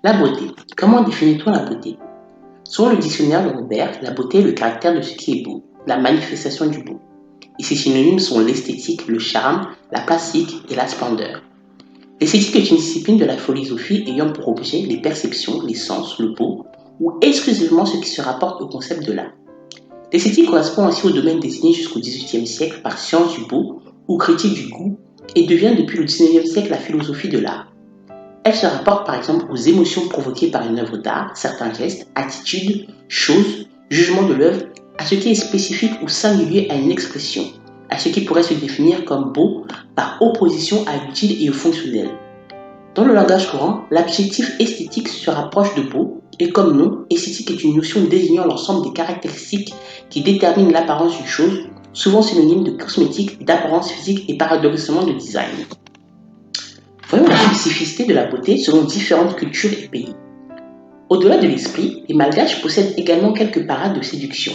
La beauté. Comment définit-on la beauté? Selon le dictionnaire de Robert, la beauté est le caractère de ce qui est beau, la manifestation du beau. Et ses synonymes sont l'esthétique, le charme, la plastique et la splendeur. L'esthétique est une discipline de la philosophie ayant pour objet les perceptions, les sens, le beau, ou exclusivement ce qui se rapporte au concept de l'art. L'esthétique correspond ainsi au domaine désigné jusqu'au XVIIIe siècle par science du beau ou critique du goût et devient depuis le XIXe siècle la philosophie de l'art. Elle se rapporte par exemple aux émotions provoquées par une œuvre d'art, certains gestes, attitudes, choses, jugements de l'œuvre, à ce qui est spécifique ou singulier à une expression, à ce qui pourrait se définir comme beau par opposition à l'utile et au fonctionnel. Dans le langage courant, l'adjectif esthétique se rapproche de beau, et comme nom, esthétique est une notion désignant l'ensemble des caractéristiques qui déterminent l'apparence d'une chose, souvent synonyme de cosmétique, d'apparence physique et paradoxalement de design. Voyons la spécificité de la beauté selon différentes cultures et pays. Au-delà de l'esprit, les Malgaches possèdent également quelques parades de séduction.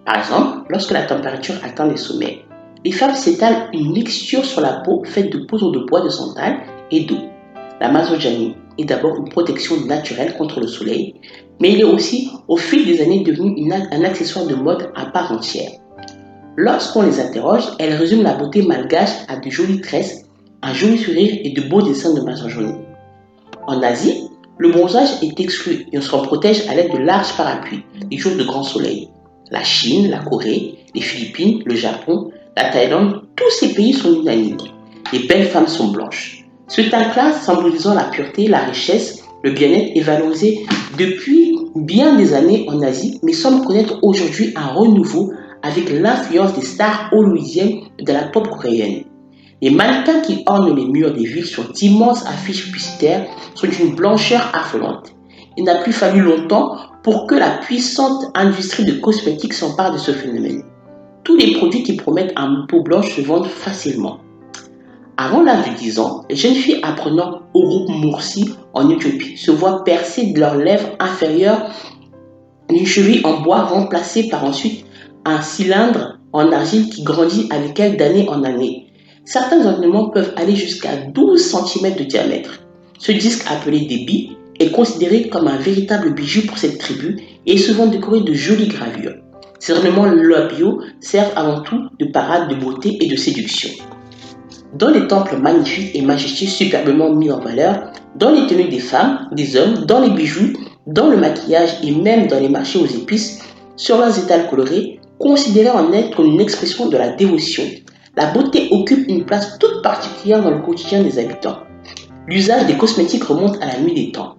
Par exemple, lorsque la température atteint les sommets, les femmes s'étalent une mixture sur la peau faite de poudre de bois de santal et d'eau. La mazojani est d'abord une protection naturelle contre le soleil, mais il est aussi, au fil des années, devenu un accessoire de mode à part entière. Lorsqu'on les interroge, elles résument la beauté malgache à de jolies tresses, un joli sourire et de beaux dessins de mazojani. En Asie, le bronzage est exclu et on s'en protège à l'aide de larges parapluies les jours de grand soleil. La Chine, la Corée, les Philippines, le Japon, la Thaïlande, tous ces pays sont unanimes. Les belles femmes sont blanches. Ce teint-là, symbolisant la pureté, la richesse, le bien-être, est valorisé depuis bien des années en Asie, mais semble connaître aujourd'hui un renouveau avec l'influence des stars hollywoodiennes de la pop coréenne. Les mannequins qui ornent les murs des villes sur d'immenses affiches publicitaires sont d'une blancheur affolante. Il n'a plus fallu longtemps pour que la puissante industrie de cosmétiques s'empare de ce phénomène. Tous les produits qui promettent une peau blanche se vendent facilement. Avant l'âge de 10 ans, les jeunes filles apprenant au groupe Mursi en Éthiopie se voient percer de leurs lèvres inférieures une cheville en bois remplacée par ensuite un cylindre en argile qui grandit avec elles d'année en année. Certains ornements peuvent aller jusqu'à 12 cm de diamètre. Ce disque appelé débit est considéré comme un véritable bijou pour cette tribu et est souvent décoré de jolies gravures. Ces ornements labiaux servent avant tout de parade de beauté et de séduction. Dans les temples magnifiques et majestueux superbement mis en valeur, dans les tenues des femmes, des hommes, dans les bijoux, dans le maquillage et même dans les marchés aux épices, sur leurs étals colorés, considérés en être une expression de la dévotion, la beauté occupe une place toute particulière dans le quotidien des habitants. L'usage des cosmétiques remonte à la nuit des temps.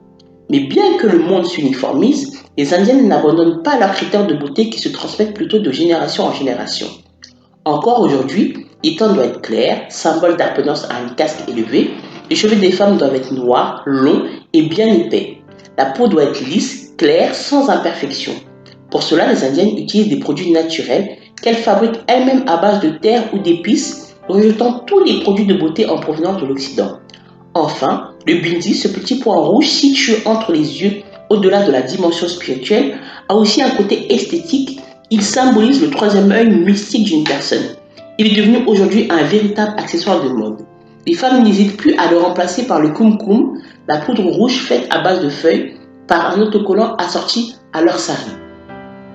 Mais bien que le monde s'uniformise, les Indiennes n'abandonnent pas leurs critères de beauté qui se transmettent plutôt de génération en génération. Encore aujourd'hui, les teintes doivent être claires, symbole d'appartenance à une caste élevée. Les cheveux des femmes doivent être noirs, longs et bien épais. La peau doit être lisse, claire, sans imperfection. Pour cela, les Indiennes utilisent des produits naturels qu'elles fabriquent elles-mêmes à base de terre ou d'épices, rejetant tous les produits de beauté en provenance de l'Occident. Enfin, le bindi, ce petit point rouge situé entre les yeux, au-delà de la dimension spirituelle, a aussi un côté esthétique. Il symbolise le troisième œil mystique d'une personne. Il est devenu aujourd'hui un véritable accessoire de mode. Les femmes n'hésitent plus à le remplacer par le kumkum, la poudre rouge faite à base de feuilles, par un autocollant assorti à leur sari.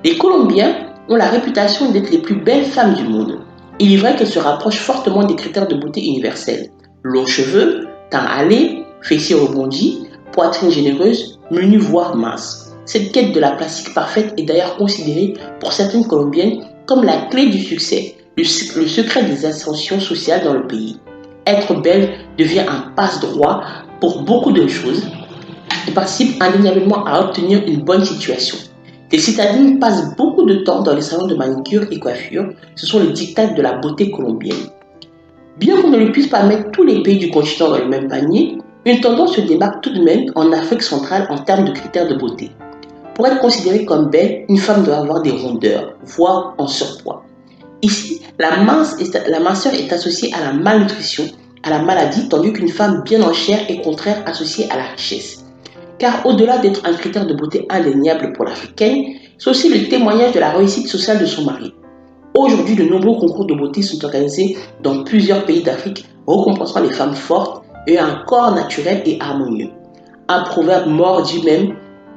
Les Colombiens ont la réputation d'être les plus belles femmes du monde. Il est vrai qu'elles se rapprochent fortement des critères de beauté universels. Longs cheveux, teint hâlé, fessiers rebondis, poitrine généreuse, menu voire mince. Cette quête de la plastique parfaite est d'ailleurs considérée pour certaines Colombiennes comme la clé du succès, le secret des ascensions sociales dans le pays. Être belle devient un passe-droit pour beaucoup de choses et participe indéniablement à obtenir une bonne situation. Les citadines passent beaucoup de temps dans les salons de manicure et coiffure, ce sont les dictats de la beauté colombienne. Bien qu'on ne le puisse pas mettre tous les pays du continent dans le même panier, une tendance se démarque tout de même en Afrique centrale en termes de critères de beauté. Pour être considérée comme belle, une femme doit avoir des rondeurs, voire en surpoids. Ici, la minceur est associée à la malnutrition, à la maladie, tandis qu'une femme bien en chair est contraire associée à la richesse. Car au-delà d'être un critère de beauté indéniable pour l'Africaine, c'est aussi le témoignage de la réussite sociale de son mari. Aujourd'hui, de nombreux concours de beauté sont organisés dans plusieurs pays d'Afrique, récompensant les femmes fortes et un corps naturel et harmonieux. Un proverbe mort dit même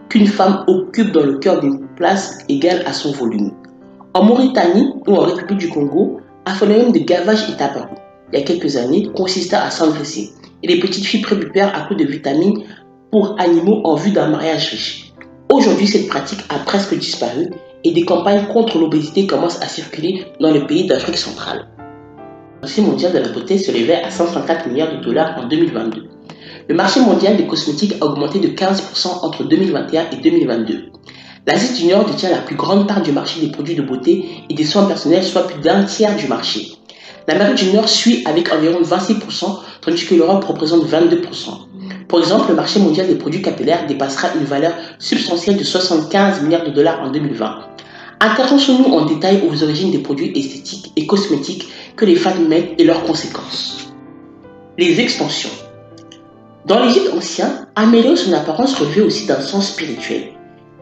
qu'une femme occupe dans le cœur une place égale à son volume. En Mauritanie ou en République du Congo, un phénomène de gavage est apparu. Il y a quelques années, consista à s'engraisser et les petites filles prépubères à coups de vitamines pour animaux en vue d'un mariage riche. Aujourd'hui, cette pratique a presque disparu et des campagnes contre l'obésité commencent à circuler dans les pays d'Afrique centrale. Le marché mondial de la beauté se levait à 134 milliards de dollars en 2022. Le marché mondial des cosmétiques a augmenté de 15% entre 2021 et 2022. L'Asie du Nord détient la plus grande part du marché des produits de beauté et des soins personnels, soit plus d'un tiers du marché. L'Amérique du Nord suit avec environ 26%, tandis que l'Europe représente 22%. Par exemple, le marché mondial des produits capillaires dépassera une valeur substantielle de 75 milliards de dollars en 2020. Intéressons-nous en détail aux origines des produits esthétiques et cosmétiques que les femmes mettent et leurs conséquences. Les extensions. Dans l'Égypte ancien, améliorer son apparence relevait aussi d'un sens spirituel.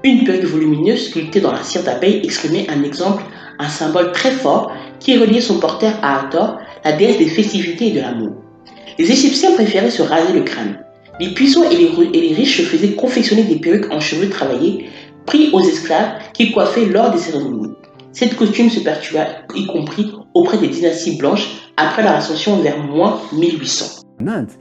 Une perruque volumineuse sculptée dans la cire d'abeille exprimait un symbole très fort qui reliait son porteur à Hathor, la déesse des festivités et de l'amour. Les Égyptiens préféraient se raser le crâne. Les puissants et les riches se faisaient confectionner des perruques en cheveux travaillés, pris aux esclaves qui coiffaient lors des cérémonies. Cette coutume se perpétua y compris auprès des dynasties blanches après la Récession vers moins 1800. En Inde,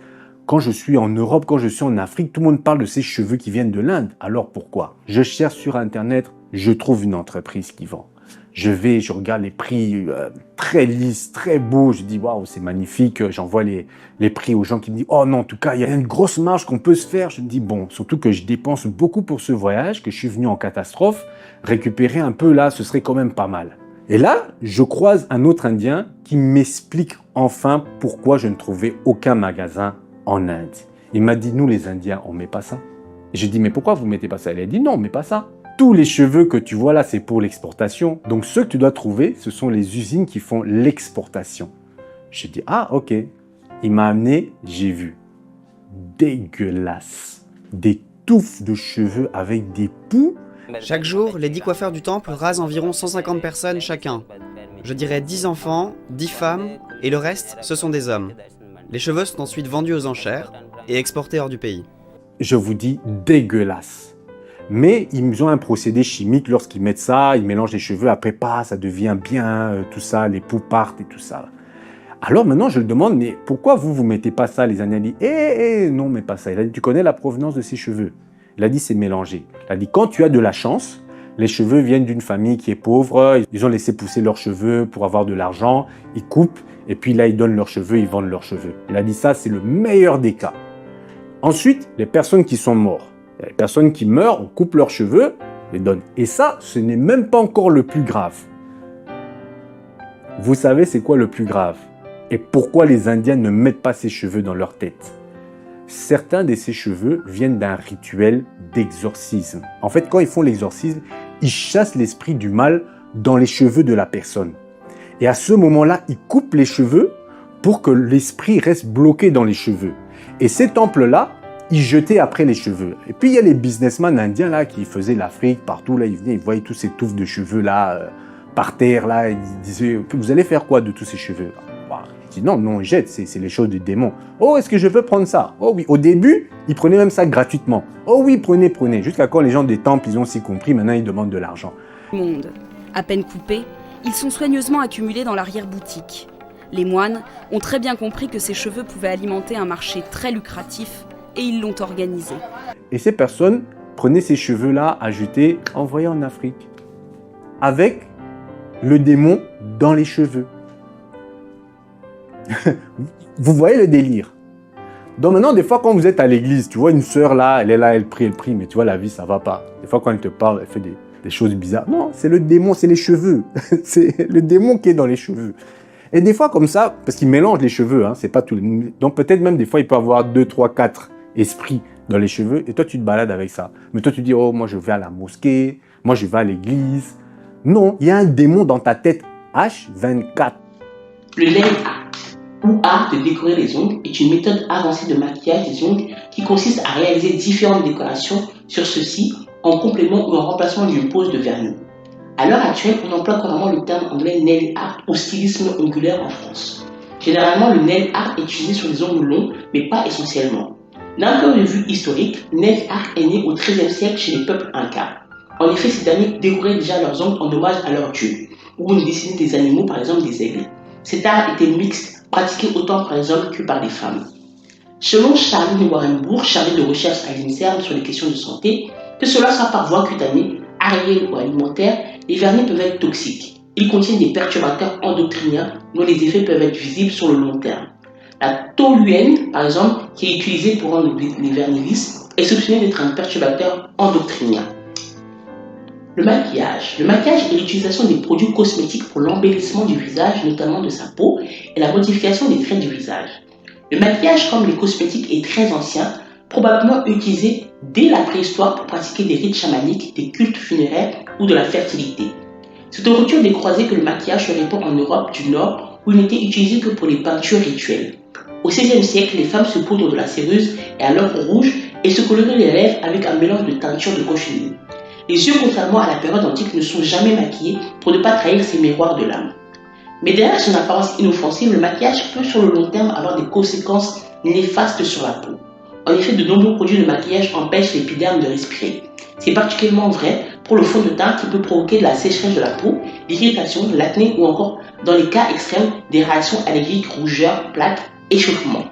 quand je suis en Europe, quand je suis en Afrique, tout le monde parle de ces cheveux qui viennent de l'Inde. Alors pourquoi? Je cherche sur Internet, je trouve une entreprise qui vend. Je regarde les prix très lisses, très beaux. Je dis, waouh, c'est magnifique. J'envoie les prix aux gens qui me disent, oh non, en tout cas, il y a une grosse marge qu'on peut se faire. Je me dis, bon, surtout que je dépense beaucoup pour ce voyage, que je suis venu en catastrophe. Récupérer un peu là, ce serait quand même pas mal. Et là, je croise un autre Indien qui m'explique enfin pourquoi je ne trouvais aucun magasin en Inde. Il m'a dit, nous les Indiens, on met pas ça. Et j'ai dit, mais pourquoi vous mettez pas ça? Il a dit, non, on met pas ça. Tous les cheveux que tu vois là, c'est pour l'exportation. Donc, ceux que tu dois trouver, ce sont les usines qui font l'exportation. J'ai dit, ah, ok. Il m'a amené, j'ai vu. Dégueulasse. Des touffes de cheveux avec des poux. Chaque jour, les 10 coiffeurs du temple rasent environ 150 personnes chacun. Je dirais 10 enfants, 10 femmes, et le reste, ce sont des hommes. Les cheveux sont ensuite vendus aux enchères et exportés hors du pays. Je vous dis, dégueulasse. Mais ils ont un procédé chimique lorsqu'ils mettent ça, ils mélangent les cheveux, après ça devient bien, tout ça, les poux partent et tout ça. Alors maintenant, je le demande, mais pourquoi vous mettez pas ça? Les Indiens disent, non, mais pas ça. Il a dit, tu connais la provenance de ces cheveux? Il a dit, c'est mélangé. Il a dit, quand tu as de la chance, les cheveux viennent d'une famille qui est pauvre, ils ont laissé pousser leurs cheveux pour avoir de l'argent, ils coupent, et puis là, ils donnent leurs cheveux, ils vendent leurs cheveux. Il a dit, ça, c'est le meilleur des cas. Ensuite, les personnes qui sont mortes. Les personnes qui meurent, on coupe leurs cheveux, les donne. Et ça, ce n'est même pas encore le plus grave. Vous savez, c'est quoi le plus grave? Et pourquoi les Indiens ne mettent pas ces cheveux dans leur tête? Certains de ces cheveux viennent d'un rituel d'exorcisme. En fait, quand ils font l'exorcisme, ils chassent l'esprit du mal dans les cheveux de la personne. Et à ce moment-là, ils coupent les cheveux pour que l'esprit reste bloqué dans les cheveux. Et ces temples-là, ils jetaient après les cheveux. Et puis, il y a les businessmen indiens là qui faisaient l'Afrique, partout, là, ils venaient, ils voyaient tous ces touffes de cheveux là, par terre, là, ils disaient, vous allez faire quoi de tous ces cheveux? Je dis, non, ils jettent, c'est les choses du démon. Oh, est-ce que je peux prendre ça? Oh oui, au début, ils prenaient même ça gratuitement. Oh oui, prenez. Jusqu'à quand les gens des temples, ils ont aussi compris, maintenant ils demandent de l'argent. Monde. À peine coupés, ils sont soigneusement accumulés dans l'arrière-boutique. Les moines ont très bien compris que ces cheveux pouvaient alimenter un marché très lucratif et ils l'ont organisé. Et ces personnes prenaient ces cheveux-là à jeter, envoyés en Afrique, avec le démon dans les cheveux. Vous voyez le délire? Donc maintenant, des fois, quand vous êtes à l'église, tu vois une sœur là, elle prie, mais tu vois, la vie, ça va pas. Des fois, quand elle te parle, elle fait des choses bizarres. Non, c'est le démon, c'est les cheveux. C'est le démon qui est dans les cheveux. Et des fois, comme ça, parce qu'il mélange les cheveux, hein, c'est pas tout. Donc peut-être même des fois, il peut avoir 2, 3, 4 esprits dans les cheveux, et toi, tu te balades avec ça. Mais toi, tu dis, oh, moi, je vais à la mosquée, moi, je vais à l'église. Non, il y a un démon dans ta tête, H24. Le nail art, ou art de décorer les ongles, est une méthode avancée de maquillage des ongles qui consiste à réaliser différentes décorations sur ceux-ci en complément ou en remplacement d'une pose de vernis. À l'heure actuelle, on emploie couramment le terme anglais nail art ou stylisme ongulaire en France. Généralement, le nail art est utilisé sur les ongles longs, mais pas essentiellement. D'un point de vue historique, Nez-Arc est né au XIIIe siècle chez les peuples incas. En effet, ces derniers décoraient déjà leurs ongles en hommage à leurs dieux, ou ils dessinaient des animaux, par exemple des aigles. Cet art était mixte, pratiqué autant par les hommes que par les femmes. Selon Charlie Warrenbourg, chargé de recherche à l'INSERM sur les questions de santé, que cela soit par voie cutanée, aérienne ou alimentaire, les vernis peuvent être toxiques. Ils contiennent des perturbateurs endocriniens dont les effets peuvent être visibles sur le long terme. La toluène, par exemple, qui est utilisée pour rendre les vernis lisses, est soupçonnée d'être un perturbateur endocrinien. Le maquillage. Le maquillage est l'utilisation des produits cosmétiques pour l'embellissement du visage, notamment de sa peau, et la modification des traits du visage. Le maquillage, comme les cosmétiques, est très ancien, probablement utilisé dès la préhistoire pour pratiquer des rites chamaniques, des cultes funéraires ou de la fertilité. C'est aux ruptures des croisés que le maquillage se répand en Europe du Nord, où il n'était utilisé que pour les peintures rituelles. Au XVIe siècle, les femmes se poudrent de la céreuse et à l'encre rouge et se colorient les lèvres avec un mélange de teinture de cochenille. Les yeux, contrairement à la période antique, ne sont jamais maquillés pour ne pas trahir ces miroirs de l'âme. Mais derrière son apparence inoffensive, le maquillage peut sur le long terme avoir des conséquences néfastes sur la peau. En effet, de nombreux produits de maquillage empêchent l'épiderme de respirer. C'est particulièrement vrai pour le fond de teint qui peut provoquer de la sécheresse de la peau, l'irritation, l'acné ou encore, dans les cas extrêmes, des réactions allergiques, rougeurs, plaques, échauffement.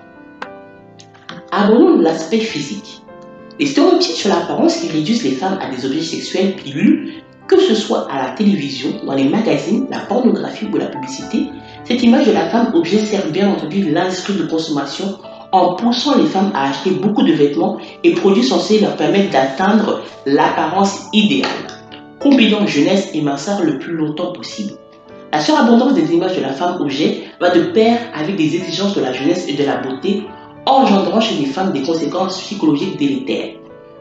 Abordons l'aspect physique. Les stéréotypes sur l'apparence qui réduisent les femmes à des objets sexuels pilules, que ce soit à la télévision, dans les magazines, la pornographie ou la publicité, cette image de la femme objet sert bien entendu l'industrie de consommation en poussant les femmes à acheter beaucoup de vêtements et produits censés leur permettre d'atteindre l'apparence idéale, combinant jeunesse et minceur le plus longtemps possible. La surabondance des images de la femme objet va de pair avec des exigences de la jeunesse et de la beauté, engendrant chez les femmes des conséquences psychologiques délétères.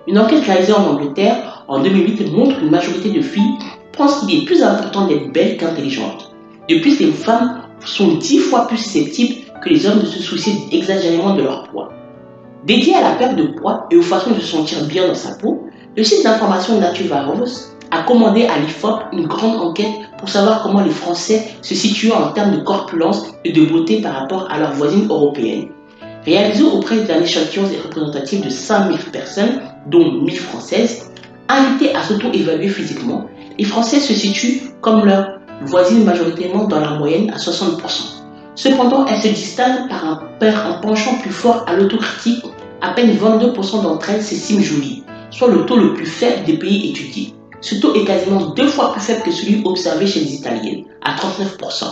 Une enquête réalisée en Angleterre en 2008 montre qu'une majorité de filles pensent qu'il est plus important d'être belle qu'intelligente. De plus, les femmes sont 10 fois plus susceptibles que les hommes de se soucier exagérément de leur poids. Dédié à la perte de poids et aux façons de se sentir bien dans sa peau, le site d'information Natuvaros a commandé à l'IFOP une grande enquête pour savoir comment les Français se situaient en termes de corpulence et de beauté par rapport à leurs voisines européennes. Réalisé auprès d'un échantillon représentatif de 5000 personnes, dont 1000 françaises, invitées à s'auto-évaluer physiquement, les Français se situent comme leurs voisines majoritairement dans la moyenne à 60%. Cependant, elles se distinguent par un penchant plus fort à l'autocritique. À peine 22% d'entre elles s'estiment jolies, soit le taux le plus faible des pays étudiés. Ce taux est quasiment 2 fois plus faible que celui observé chez les Italiennes, à 39%.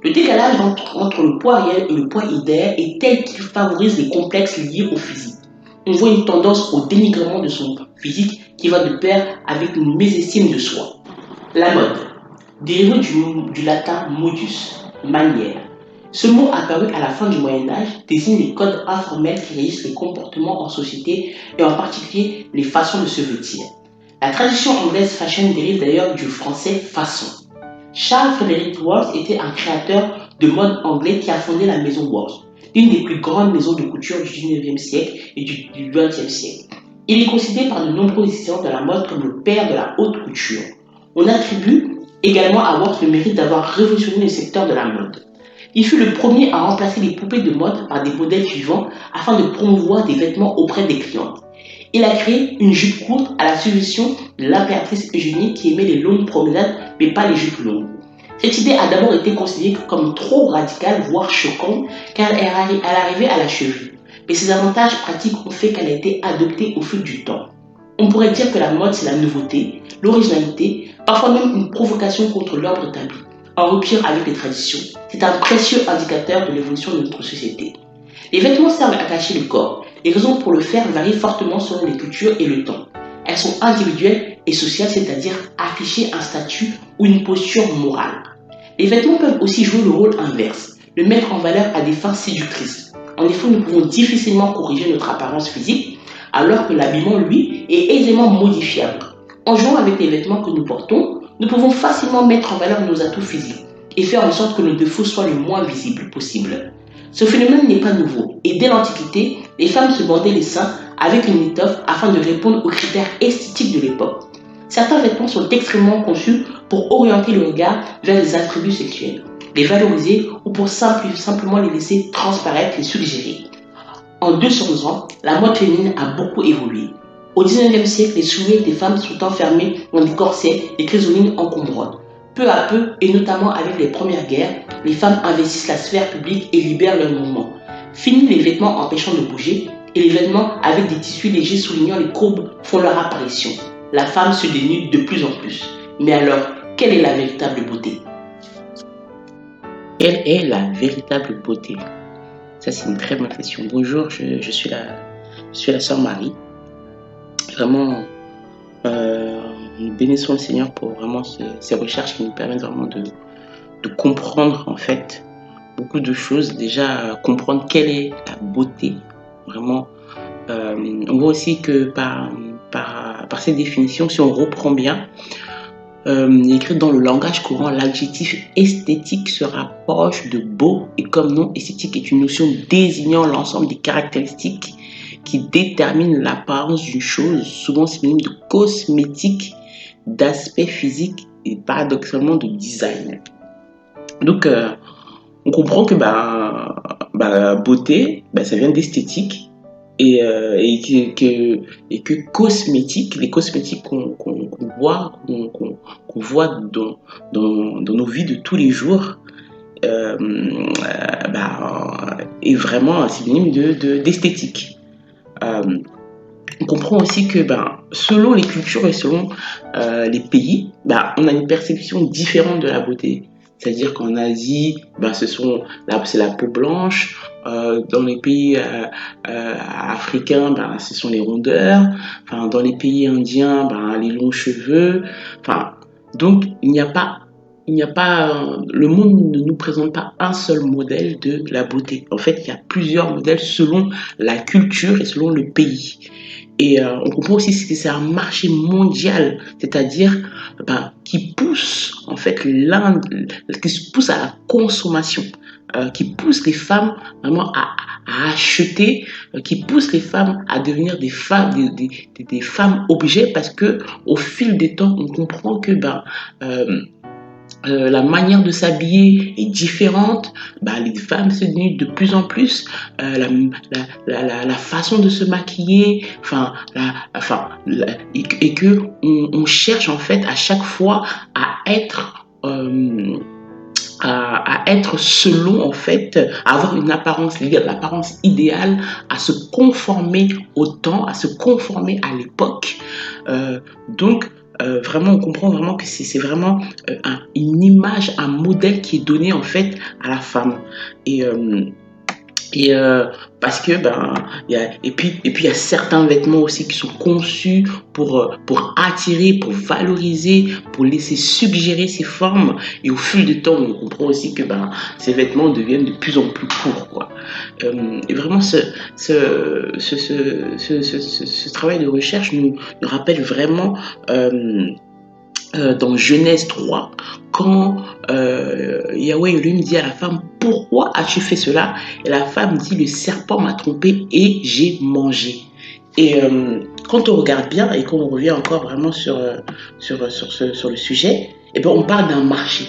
Le décalage entre le poids réel et le poids idéal est tel qu'il favorise les complexes liés au physique. On voit une tendance au dénigrement de son physique qui va de pair avec une mésestime de soi. La mode, dérivé du latin modus, manière. Ce mot apparu à la fin du Moyen-Âge désigne les codes informels qui régissent les comportements en société et en particulier les façons de se vêtir. La tradition anglaise fashion dérive d'ailleurs du français façon. Charles Frederick Worth était un créateur de mode anglais qui a fondé la maison Worth, l'une des plus grandes maisons de couture du 19e siècle et du 20e siècle. Il est considéré par de nombreux historiens de la mode comme le père de la haute couture. On attribue également à Worth le mérite d'avoir révolutionné le secteur de la mode. Il fut le premier à remplacer les poupées de mode par des modèles vivants afin de promouvoir des vêtements auprès des clientes. Il a créé une jupe courte à la suggestion de l'impératrice Eugénie qui aimait les longues promenades mais pas les jupes longues. Cette idée a d'abord été considérée comme trop radicale, voire choquante, car elle arrivait à la cheville. Mais ses avantages pratiques ont fait qu'elle a été adoptée au fil du temps. On pourrait dire que la mode c'est la nouveauté, l'originalité, parfois même une provocation contre l'ordre établi, en rupture avec les traditions. C'est un précieux indicateur de l'évolution de notre société. Les vêtements servent à cacher le corps. Les raisons pour le faire varient fortement selon les cultures et le temps. Elles sont individuelles et sociales, c'est-à-dire afficher un statut ou une posture morale. Les vêtements peuvent aussi jouer le rôle inverse, le mettre en valeur à des fins séductrices. En effet, nous pouvons difficilement corriger notre apparence physique, alors que l'habillement, lui, est aisément modifiable. En jouant avec les vêtements que nous portons, nous pouvons facilement mettre en valeur nos atouts physiques et faire en sorte que nos défauts soient le moins visibles possible. Ce phénomène n'est pas nouveau, et dès l'Antiquité, les femmes se bandaient les seins avec une étoffe afin de répondre aux critères esthétiques de l'époque. Certains vêtements sont extrêmement conçus pour orienter le regard vers les attributs sexuels, les valoriser ou pour simplement les laisser transparaître et suggérer. En 200 ans, la mode féminine a beaucoup évolué. Au 19e siècle, les souliers des femmes sont enfermés dans des corsets, des chrysolines encombrants. Peu à peu, et notamment avec les premières guerres, les femmes investissent la sphère publique et libèrent leur mouvement. Fini les vêtements empêchant de bouger, et les vêtements avec des tissus légers soulignant les courbes font leur apparition. La femme se dénude de plus en plus. Mais alors, quelle est la véritable beauté? Quelle est la véritable beauté? Ça, c'est une très bonne question. Bonjour, je suis la sœur Marie. Vraiment, nous bénissons le Seigneur pour vraiment ces recherches qui nous permettent vraiment de comprendre en fait beaucoup de choses. Déjà, comprendre quelle est la beauté. Vraiment, on voit aussi que par ces définitions, si on reprend bien, écrit dans le langage courant, l'adjectif esthétique se rapproche de beau et comme nom esthétique est une notion désignant l'ensemble des caractéristiques qui déterminent l'apparence d'une chose, souvent synonyme de cosmétique, d'aspect physique et paradoxalement de design. Donc, on comprend que la beauté, ça vient d'esthétique. Et que cosmétiques, les cosmétiques qu'on voit dans nos vies de tous les jours, est vraiment un synonyme d'esthétique. On comprend aussi que selon les cultures et selon les pays, on a une perception différente de la beauté. C'est-à-dire qu'en Asie, c'est la peau blanche. Dans les pays africains, ce sont les rondeurs. Enfin, dans les pays indiens, les longs cheveux. Enfin, donc, il n'y a pas, le monde ne nous présente pas un seul modèle de la beauté. En fait, il y a plusieurs modèles selon la culture et selon le pays. Et on comprend aussi que c'est un marché mondial, c'est-à-dire qui pousse en fait qui pousse à la consommation, qui pousse les femmes vraiment à acheter, qui pousse les femmes à devenir des femmes objets, parce que au fil des temps, on comprend que la manière de s'habiller est différente, les femmes se dénudent de plus en plus, la façon de se maquiller, et que on cherche en fait à chaque fois à être selon en fait, à avoir une apparence légale, l'apparence idéale, à se conformer au temps, à se conformer à l'époque. Donc vraiment, on comprend vraiment que c'est vraiment une image, un modèle qui est donné en fait à la femme. Parce que il y a certains vêtements aussi qui sont conçus pour attirer, pour valoriser, pour laisser suggérer ces formes, et au fil du temps on comprend aussi que ces vêtements deviennent de plus en plus courts, quoi. Et vraiment ce travail de recherche nous rappelle vraiment dans Genèse 3, quand Yahweh lui dit à la femme: pourquoi as-tu fait cela? Et la femme dit: le serpent m'a trompé et j'ai mangé. Et quand on regarde bien et qu'on revient encore vraiment sur le sujet, on parle d'un marché.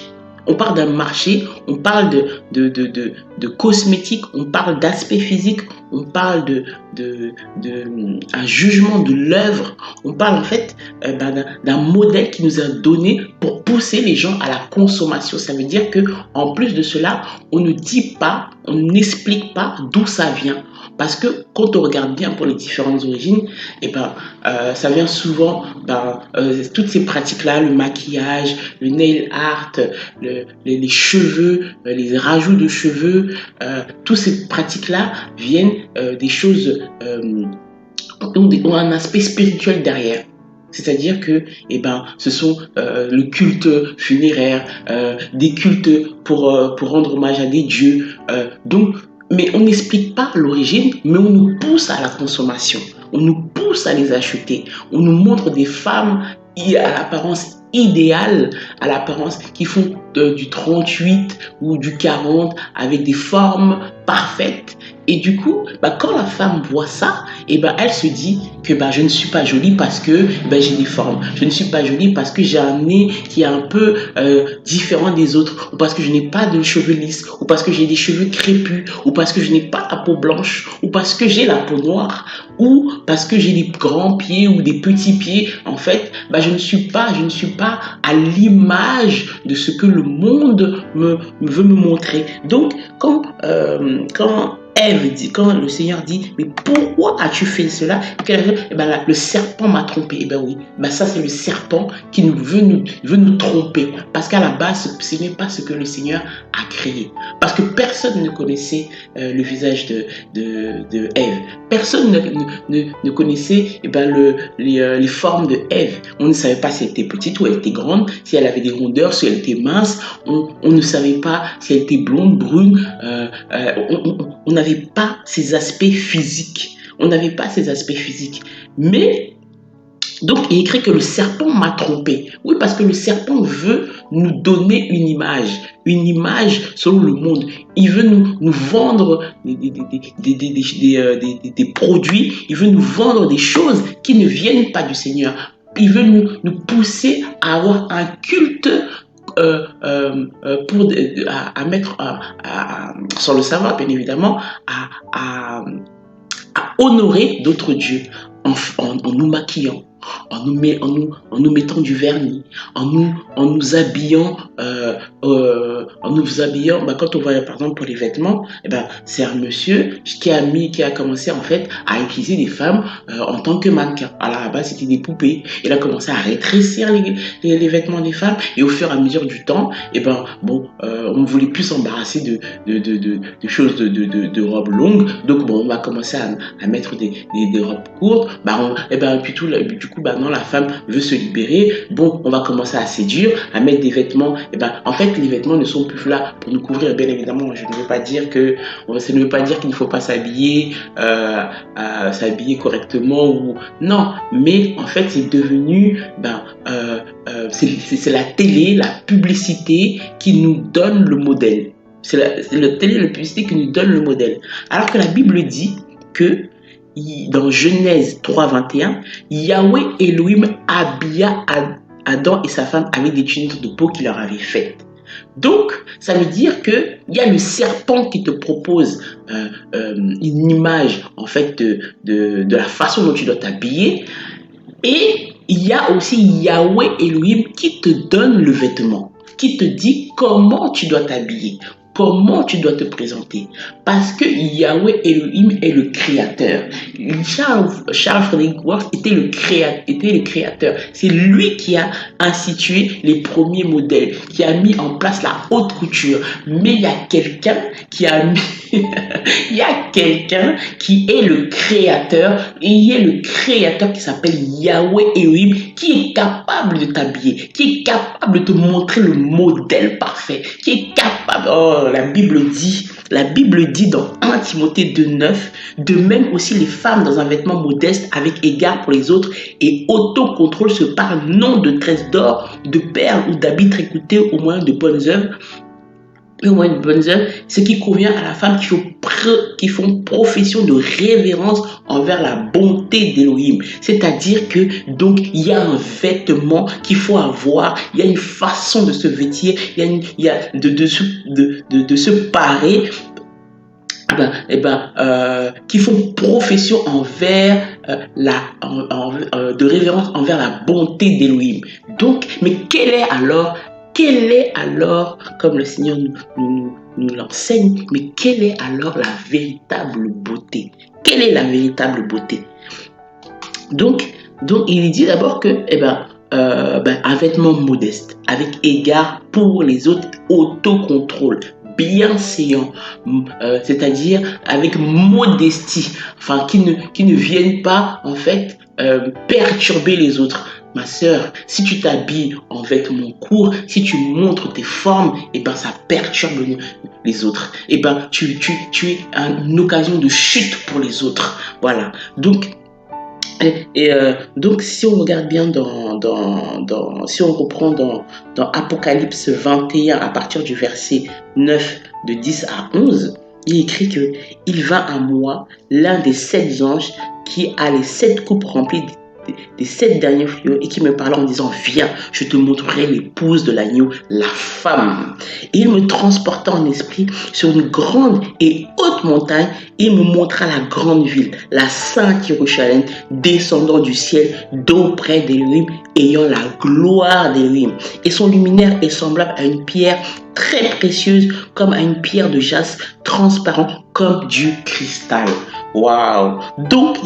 On parle d'un marché, on parle de cosmétiques, on parle d'aspect physique, on parle un jugement de l'œuvre, on parle en fait d'un modèle qui nous a donné pour pousser les gens à la consommation. Ça veut dire que en plus de cela, on ne dit pas, on n'explique pas d'où ça vient. Parce que quand on regarde bien pour les différentes origines, ça vient souvent toutes ces pratiques-là, le maquillage, le nail art, les cheveux, les rajouts de cheveux, toutes ces pratiques-là viennent des choses ont un aspect spirituel derrière. C'est-à-dire que ce sont le culte funéraire, des cultes pour rendre hommage à des dieux. Mais on n'explique pas l'origine, mais on nous pousse à la consommation. On nous pousse à les acheter. On nous montre des femmes à l'apparence idéale, à l'apparence qui font du 38 ou du 40 avec des formes parfaite. Et du coup, quand la femme voit ça, elle se dit que je ne suis pas jolie parce que j'ai des formes. Je ne suis pas jolie parce que j'ai un nez qui est un peu différent des autres, ou parce que je n'ai pas de cheveux lisses, ou parce que j'ai des cheveux crépus, ou parce que je n'ai pas la peau blanche, ou parce que j'ai la peau noire, ou parce que j'ai des grands pieds ou des petits pieds. En fait, je ne suis pas à l'image de ce que le monde veut me montrer. Donc, quand Ève dit, quand le Seigneur dit, mais pourquoi as-tu fait cela? Le serpent m'a trompé. Oui, ça c'est le serpent qui veut nous tromper. Parce qu'à la base, ce n'est pas ce que le Seigneur a créé. Parce que personne ne connaissait le visage de Ève. Personne ne connaissait les formes de Ève. On ne savait pas si elle était petite ou elle était grande, si elle avait des rondeurs, si elle était mince. On ne savait pas si elle était blonde, brune. On n'avait pas ces aspects physiques. Mais, donc, il est écrit que le serpent m'a trompé. Oui, parce que le serpent veut nous donner une image selon le monde. Il veut nous vendre des produits, il veut nous vendre des choses qui ne viennent pas du Seigneur. Il veut nous pousser à avoir un culte à mettre sans le savoir bien évidemment à honorer d'autres dieux en nous maquillant, en nous mettant du vernis, en nous habillant quand on voit par exemple pour les vêtements, c'est un monsieur qui a commencé en fait à utiliser des femmes en tant que mannequins. Alors là-bas c'était des poupées. Il a commencé à rétrécir les vêtements des femmes et au fur et à mesure du temps, on ne voulait plus s'embarrasser de choses de robes longues. Donc on va commencer à mettre des robes courtes. Du coup, non, la femme veut se libérer. Bon, on va commencer à séduire, à mettre des vêtements. En fait, les vêtements ne sont plus là pour nous couvrir. Bien évidemment, ça ne veut pas dire qu'il ne faut pas s'habiller correctement ou non. Mais en fait, c'est devenu, c'est la télé, la publicité qui nous donne le modèle. C'est la télé, la publicité qui nous donne le modèle. Alors que la Bible dit que dans Genèse 3:21, Yahweh Elohim habilla Adam et sa femme avec des tuniques de peau qu'il leur avait faites. Donc, ça veut dire qu'il y a le serpent qui te propose une image en fait de la façon dont tu dois t'habiller, et il y a aussi Yahweh Elohim qui te donne le vêtement, qui te dit comment tu dois t'habiller, comment tu dois te présenter. Parce que Yahweh Elohim est le créateur. Charles Frederick Worth était le créateur. C'est lui qui a institué les premiers modèles, qui a mis en place la haute couture. Mais il y a quelqu'un qui a mis... il y a quelqu'un qui est le créateur, et il y a le créateur qui s'appelle Yahweh Elohim, qui est capable de t'habiller, qui est capable de te montrer le modèle parfait, qui est capable... La Bible dit dans 1 Timothée 2:9, de même aussi les femmes dans un vêtement modeste avec égard pour les autres et autocontrôle se parlent non de tresses d'or, de perles ou d'habits tricotés au moyen de bonnes œuvres, ce qui convient à la femme qui font profession de révérence envers la bonté d'Élohim. C'est-à-dire que donc il y a un vêtement qu'il faut avoir, il y a une façon de se vêtir, il y a de se parer, qui font profession envers de révérence envers la bonté d'Élohim. Donc, mais quelle est alors, comme le Seigneur nous l'enseigne, mais quelle est alors la véritable beauté? Quelle est la véritable beauté? Donc il dit d'abord que un vêtement modeste, avec égard pour les autres, autocontrôle, bienséant, c'est-à-dire avec modestie, enfin qui ne viennent pas en fait perturber les autres. Ma sœur, si tu t'habilles en vêtements courts, si tu montres tes formes, ça perturbe les autres. Tu es une occasion de chute pour les autres. Voilà. Donc si on regarde bien si on reprend dans Apocalypse 21 à partir du verset 9 de 10 à 11, il écrit que il vint à moi l'un des 7 anges qui a les 7 coupes remplies des 7 derniers fléaux et qui me parlait en disant viens, je te montrerai l'épouse de l'agneau, la femme. Et il me transporta en esprit sur une grande et haute montagne et il me montra la grande ville, la sainte Jérusalem, descendant du ciel d'auprès d'Élohim, ayant la gloire d'Élohim. Et son luminaire est semblable à une pierre très précieuse, comme à une pierre de jaspe, transparent comme du cristal. Waouh! Donc,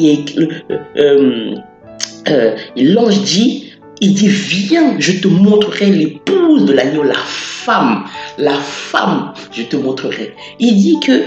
l'ange dit, il dit, viens, je te montrerai l'épouse de l'agneau, la femme, je te montrerai. Il dit que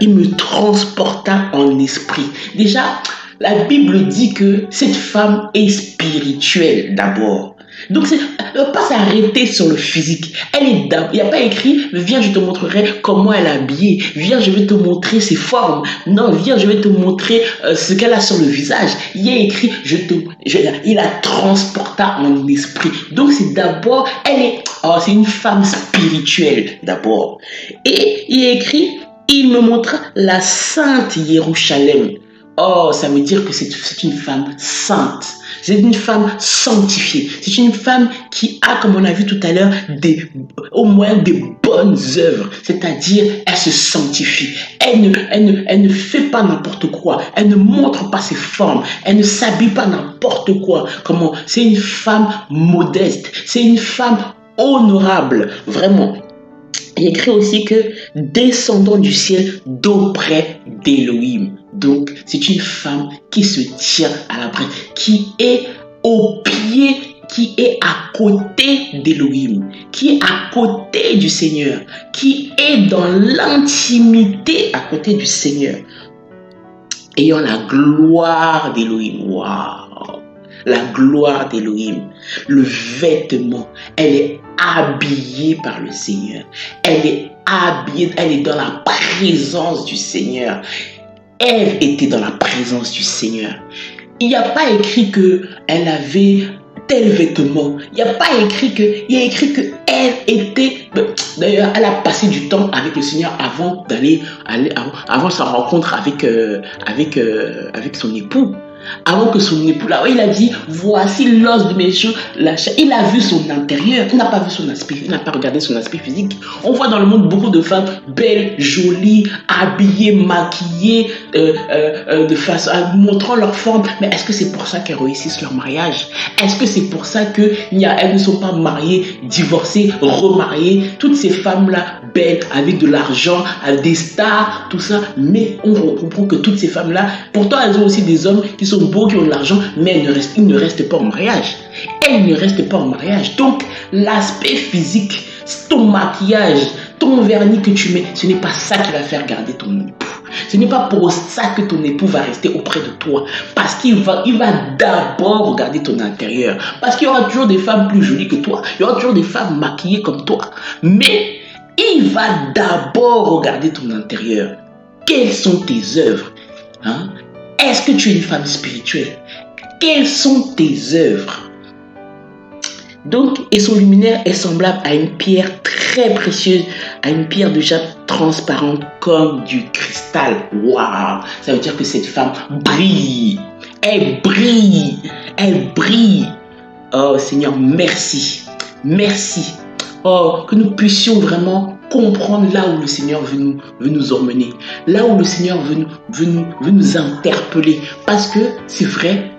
il me transporta en esprit. Déjà, la Bible dit que cette femme est spirituelle d'abord. Donc, elle ne va pas s'arrêter sur le physique. Il n'y a pas écrit, viens, je te montrerai comment elle est habillée. Viens, je vais te montrer ses formes. Non, viens, je vais te montrer ce qu'elle a sur le visage. Il y a écrit, il la transporta en esprit. Donc, c'est d'abord, c'est une femme spirituelle d'abord. Et il y a écrit, il me montra la sainte Jérusalem. Oh, ça veut dire que c'est une femme sainte. C'est une femme sanctifiée. C'est une femme qui a, comme on a vu tout à l'heure, au moins des bonnes œuvres. C'est-à-dire, elle se sanctifie. Elle ne fait pas n'importe quoi. Elle ne montre pas ses formes. Elle ne s'habille pas n'importe quoi. C'est une femme modeste. C'est une femme honorable. Vraiment. Il écrit aussi que descendant du ciel d'auprès d'Élohim. Donc, c'est une femme qui se tient à la brèche, qui est au pied, qui est à côté d'Élohim, qui est à côté du Seigneur, qui est dans l'intimité à côté du Seigneur, ayant la gloire d'Élohim. Waouh! La gloire d'Élohim, le vêtement, elle est habillée par le Seigneur. Elle est habillée, elle est dans la présence du Seigneur. Elle était dans la présence du Seigneur. Il n'y a pas écrit qu'elle avait tel vêtement. Il y a écrit qu'elle était... D'ailleurs, elle a passé du temps avec le Seigneur avant sa rencontre avec son époux. Avant que son époux, là, il a dit, voici l'os de mes cheveux, il a vu son intérieur, il n'a pas vu son aspect, il n'a pas regardé son aspect physique. On voit dans le monde beaucoup de femmes belles, jolies, habillées, maquillées, montrant leur forme. Mais est-ce que c'est pour ça qu'elles réussissent leur mariage? Est-ce que c'est pour ça qu'elles ne sont pas mariées, divorcées, remariées? Toutes ces femmes-là, belles, avec de l'argent, avec des stars, tout ça. Mais on comprend que toutes ces femmes-là, pourtant elles ont aussi des hommes qui sont beaux, qui ont de l'argent, mais ils ne restent pas en mariage. Elles ne restent pas en mariage. Donc, l'aspect physique, ton maquillage, ton vernis que tu mets, ce n'est pas ça qui va faire garder ton époux. Ce n'est pas pour ça que ton époux va rester auprès de toi. Parce qu'il va d'abord regarder ton intérieur. Parce qu'il y aura toujours des femmes plus jolies que toi. Il y aura toujours des femmes maquillées comme toi. Mais il va d'abord regarder ton intérieur. Quelles sont tes œuvres? Est-ce que tu es une femme spirituelle? Quelles sont tes œuvres? Donc, et son luminaire est semblable à une pierre très précieuse, à une pierre de jaspe transparente comme du cristal. Waouh! Ça veut dire que cette femme brille. Elle brille. Elle brille. Oh Seigneur, merci. Merci. Oh, que nous puissions vraiment comprendre là où le Seigneur veut nous emmener, là où le Seigneur veut nous interpeller. Parce que c'est vrai,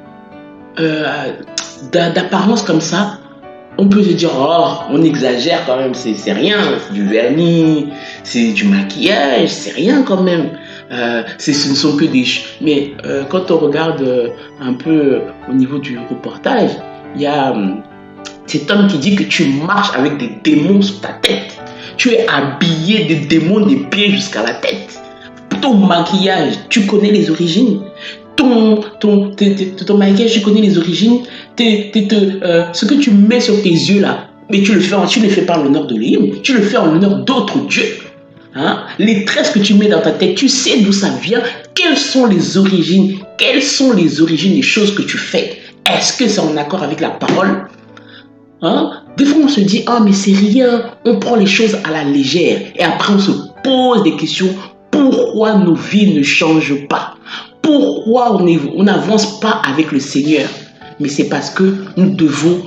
d'apparence comme ça, on peut se dire, oh, on exagère quand même, c'est rien, c'est du vernis, c'est du maquillage, c'est rien quand même. Ce ne sont que des... Mais quand on regarde un peu au niveau du reportage, il y a cet homme qui dit que tu marches avec des démons sur ta tête. Tu es habillé de démons des pieds jusqu'à la tête. Ton maquillage, tu connais les origines. Ton maquillage, tu connais les origines. Ce que tu mets sur tes yeux là, mais tu ne le fais pas en l'honneur de l'Élohim, tu le fais en l'honneur d'autres dieux. Les tresses que tu mets dans ta tête, tu sais d'où ça vient. Quelles sont les origines? Quelles sont les origines des choses que tu fais? Est-ce que c'est en accord avec la parole? Des fois on se dit, mais c'est rien, on prend les choses à la légère et après on se pose des questions pourquoi nos vies ne changent pas? Pourquoi on n'avance pas avec le Seigneur? Mais c'est parce que nous devons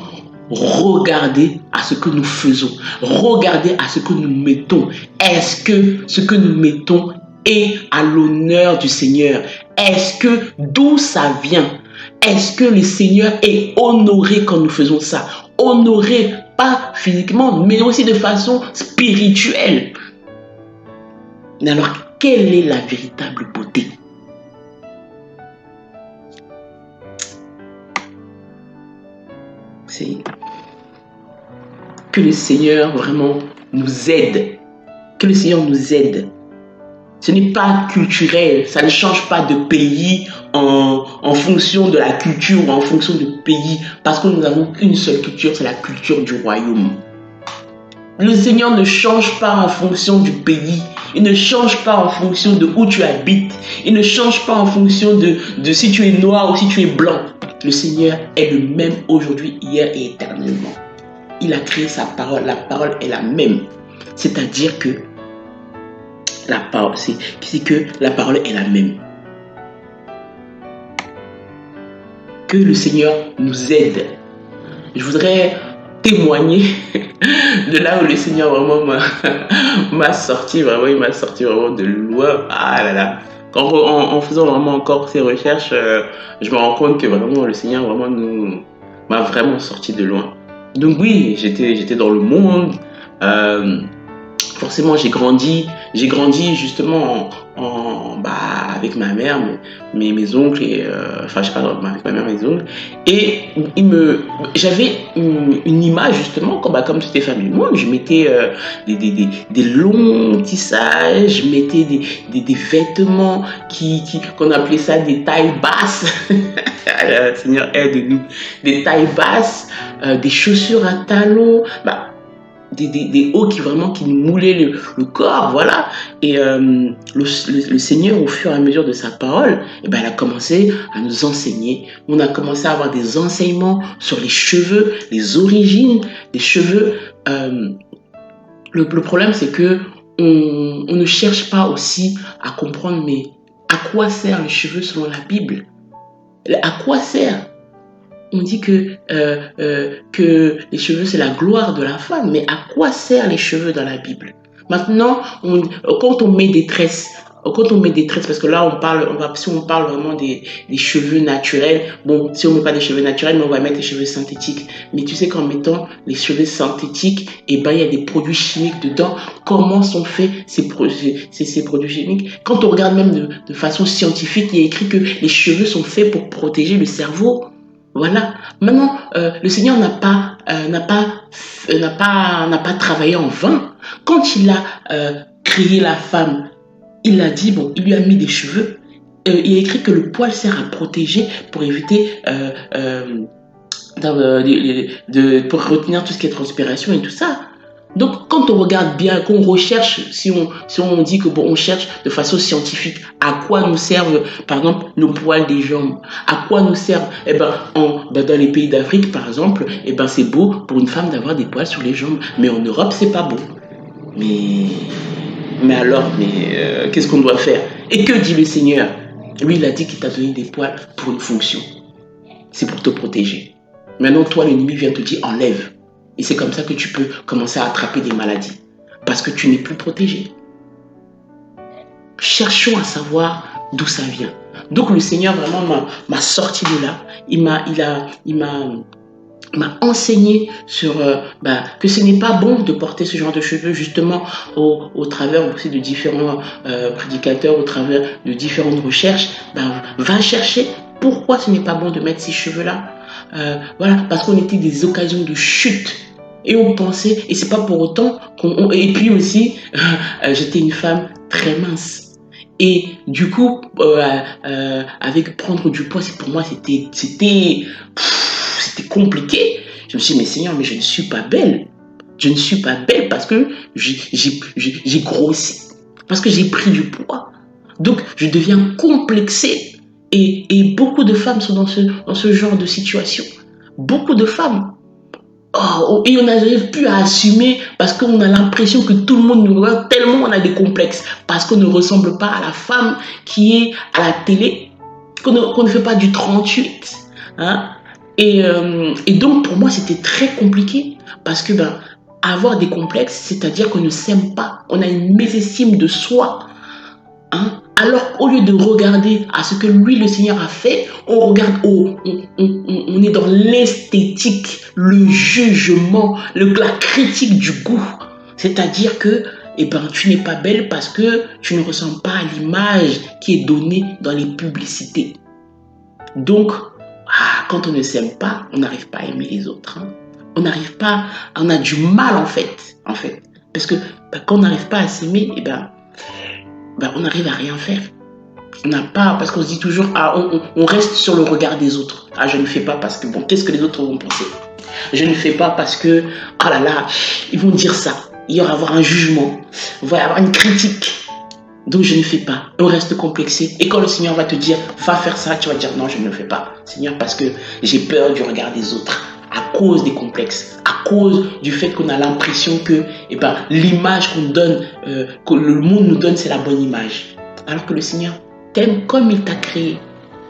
regarder à ce que nous faisons, regarder à ce que nous mettons. Est-ce que ce que nous mettons est à l'honneur du Seigneur? Est-ce que d'où ça vient? Est-ce que le Seigneur est honoré quand nous faisons ça? Honoré, pas physiquement, mais aussi de façon spirituelle. Mais alors, quelle est la véritable beauté? C'est que le Seigneur vraiment nous aide. Que le Seigneur nous aide. Ce n'est pas culturel, ça ne change pas de pays en fonction de la culture ou en fonction du pays, parce que nous n'avons qu'une seule culture, c'est la culture du royaume. Le Seigneur ne change pas en fonction du pays, il ne change pas en fonction de où tu habites, il ne change pas en fonction de si tu es noir ou si tu es blanc. Le Seigneur est le même aujourd'hui, hier et éternellement. Il a créé sa parole, la parole est la même. C'est-à-dire que la parole, c'est que la parole est la même. Que le Seigneur nous aide. Je voudrais témoigner de là où le Seigneur vraiment m'a sorti, vraiment, il m'a sorti vraiment de loin. Ah là là. En faisant vraiment encore ces recherches, je me rends compte que vraiment le Seigneur vraiment m'a vraiment sorti de loin. Donc oui, j'étais dans le monde. Forcément, j'ai grandi justement avec ma mère, mes oncles, et, enfin, je sais pas, avec ma mère, mes oncles. Et j'avais une image justement, comme c'était famille du monde. Je mettais des longs tissages, je mettais des vêtements qu'on appelait ça des tailles basses. Seigneur, aide-nous. Des tailles basses, des chaussures à talons. Des hauts qui nous moulaient le corps, voilà. Et le Seigneur, au fur et à mesure de sa parole, il a commencé à nous enseigner. On a commencé à avoir des enseignements sur les cheveux, les origines des cheveux. Le problème, c'est que on ne cherche pas aussi à comprendre, mais à quoi servent les cheveux selon la Bible? À quoi sert? On dit que les cheveux, c'est la gloire de la femme. Mais à quoi servent les cheveux dans la Bible? Maintenant, quand on met des tresses, parce que là, si on parle vraiment des cheveux naturels, bon, si on ne met pas des cheveux naturels, mais on va mettre des cheveux synthétiques. Mais tu sais qu'en mettant les cheveux synthétiques, il y a des produits chimiques dedans. Comment sont faits ces produits chimiques? Quand on regarde même de façon scientifique, il y a écrit que les cheveux sont faits pour protéger le cerveau. Voilà. Maintenant, le Seigneur n'a pas travaillé en vain. Quand il a créé la femme, il a dit, il lui a mis des cheveux. Il a écrit que le poil sert à protéger pour éviter pour retenir tout ce qui est transpiration et tout ça. Donc, quand on regarde bien, qu'on recherche, si on dit que on cherche de façon scientifique, à quoi nous servent, par exemple, nos poils des jambes? À quoi nous servent? Dans les pays d'Afrique, par exemple, c'est beau pour une femme d'avoir des poils sur les jambes. Mais en Europe, c'est pas beau. Mais alors, qu'est-ce qu'on doit faire? Et que dit le Seigneur? Lui, il a dit qu'il t'a donné des poils pour une fonction. C'est pour te protéger. Maintenant, toi, l'ennemi vient te dire, enlève. Et c'est comme ça que tu peux commencer à attraper des maladies. Parce que tu n'es plus protégé. Cherchons à savoir d'où ça vient. Donc le Seigneur vraiment m'a sorti de là. Il m'a enseigné sur que ce n'est pas bon de porter ce genre de cheveux, justement au travers aussi de différents prédicateurs, au travers de différentes recherches. Va chercher pourquoi ce n'est pas bon de mettre ces cheveux-là. Voilà, parce qu'on était des occasions de chute. Et on pensait, et c'est pas pour autant et puis aussi, j'étais une femme très mince. Et du coup, avec prendre du poids, pour moi, c'était compliqué. Je me suis dit, mais Seigneur, mais je ne suis pas belle. Je ne suis pas belle parce que j'ai grossi. Parce que j'ai pris du poids. Donc, je deviens complexée. Et beaucoup de femmes sont dans ce genre de situation. Beaucoup de femmes. et on n'arrive plus à assumer parce qu'on a l'impression que tout le monde nous regarde tellement on a des complexes parce qu'on ne ressemble pas à la femme qui est à la télé, qu'on ne fait pas du 38. Hein? Et donc pour moi c'était très compliqué parce que avoir des complexes, c'est-à-dire qu'on ne s'aime pas, on a une mésestime de soi. Hein? Alors au lieu de regarder à ce que lui le Seigneur a fait, on regarde, on est dans l'esthétique, le jugement, la critique du goût. C'est-à-dire que tu n'es pas belle parce que tu ne ressembles pas à l'image qui est donnée dans les publicités. Donc, quand on ne s'aime pas, on n'arrive pas à aimer les autres. Hein. On a du mal en fait. Parce que quand on n'arrive pas à s'aimer, on n'arrive à rien faire. On n'a pas, parce qu'on se dit toujours, on reste sur le regard des autres. Je ne fais pas parce que, qu'est-ce que les autres vont penser? Je ne fais pas parce que, ils vont dire ça. Il va y avoir un jugement, il va y avoir une critique. Donc je ne fais pas. On reste complexé. Et quand le Seigneur va te dire, va faire ça, tu vas dire, non, je ne le fais pas. Seigneur, parce que j'ai peur du regard des autres. À cause des complexes, à cause du fait qu'on a l'impression que l'image qu'on donne, que le monde nous donne, c'est la bonne image. Alors que le Seigneur t'aime comme il t'a créé.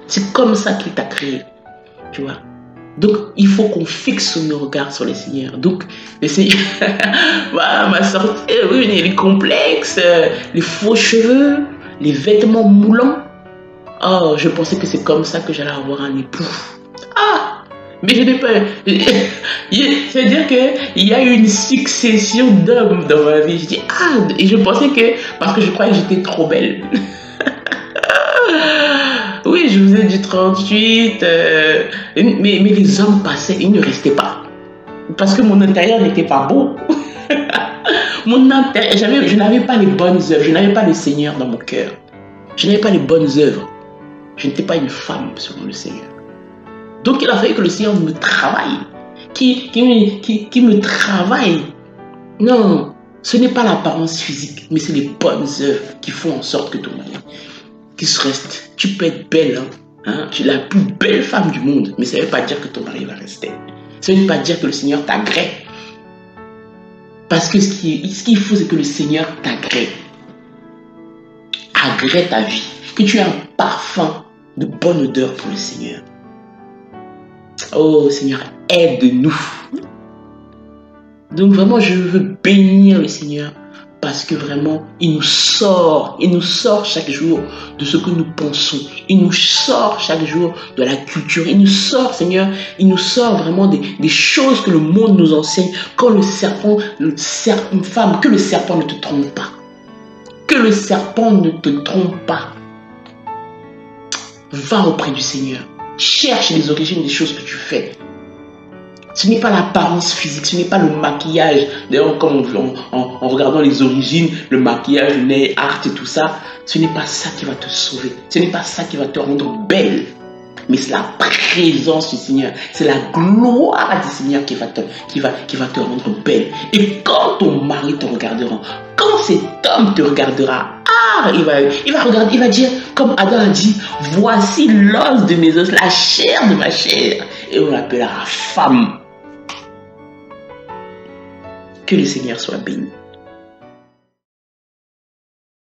C'est comme ça qu'il t'a créé. Tu vois. Donc, il faut qu'on fixe nos regards sur le Seigneur. Donc, le Seigneur m'a sorti les complexes, les faux cheveux, les vêtements moulants. Je pensais que c'est comme ça que j'allais avoir un époux. Mais je n'ai pas. C'est-à-dire qu'il y a eu une succession d'hommes dans ma vie. Je dis, et je pensais que. Parce que je croyais que j'étais trop belle. Oui, je faisais du 38. Mais les hommes passaient, ils ne restaient pas. Parce que mon intérieur n'était pas beau. Je n'avais pas les bonnes œuvres. Je n'avais pas le Seigneur dans mon cœur. Je n'avais pas les bonnes œuvres. Je n'étais pas une femme selon le Seigneur. Donc il a fallu que le Seigneur me travaille, qui me travaille. Non, ce n'est pas l'apparence physique, mais c'est les bonnes œuvres qui font en sorte que ton mari qui se reste. Tu peux être belle, tu es la plus belle femme du monde, mais ça ne veut pas dire que ton mari va rester. Ça ne veut pas dire que le Seigneur t'agrée. Parce que ce qu'il faut, c'est que le Seigneur t'agrée. Agrée ta vie. Que tu aies un parfum de bonne odeur pour le Seigneur. Oh Seigneur, aide-nous. Donc vraiment, je veux bénir le Seigneur parce que vraiment, il nous sort chaque jour de ce que nous pensons. Il nous sort chaque jour de la culture. Il nous sort, Seigneur, il nous sort vraiment des choses que le monde nous enseigne. Quand une femme, que le serpent ne te trompe pas. Que le serpent ne te trompe pas. Va auprès du Seigneur. Cherche les origines des choses que tu fais. Ce n'est pas l'apparence physique, ce n'est pas le maquillage. D'ailleurs, comme en regardant les origines, le maquillage, le nail art et tout ça, ce n'est pas ça qui va te sauver. Ce n'est pas ça qui va te rendre belle. Mais c'est la présence du Seigneur. C'est la gloire du Seigneur qui va te rendre belle. Et quand ton mari te regardera, quand cet homme te regardera, il va regarder, il va dire, comme Adam a dit, voici l'os de mes os, la chair de ma chair. Et on l'appellera femme. Que le Seigneur soit béni.